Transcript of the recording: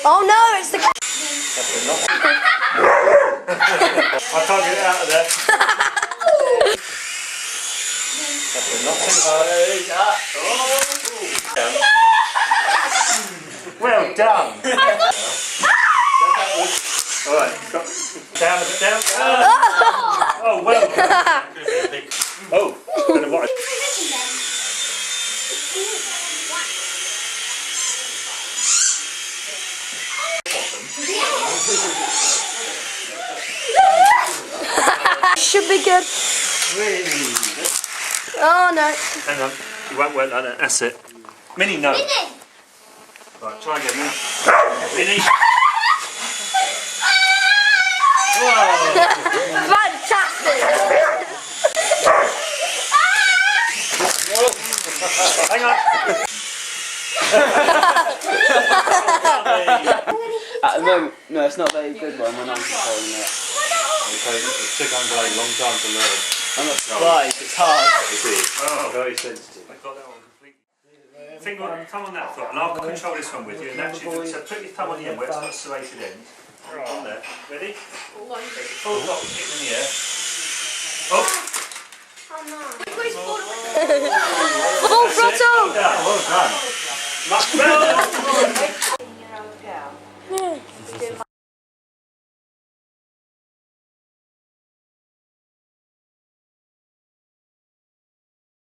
Oh no, it's the... I can't get it out of there. Not too hard. Well done. Alright, down a bit, down. Oh, well done. Oh, I don't know what. Should be good. Oh no. Hang on, you won't work like that. That's it. Minnie, no. Right, try again, Minnie. Minnie. Whoa. Fantastic. Hang on. At the moment, no, it's not a very good one when I'm controlling it. It took Andre a long time to learn. I'm not surprised, it's hard. It is. Oh, very sensitive. I got that one completely. Finger on, thumb on that foot, and I'll control this one with you. And actually, so put your thumb on the end where it's got serrated ends. On there. Ready? Full stop, kick in the air. Oh! Full throttle! Well done. Much better.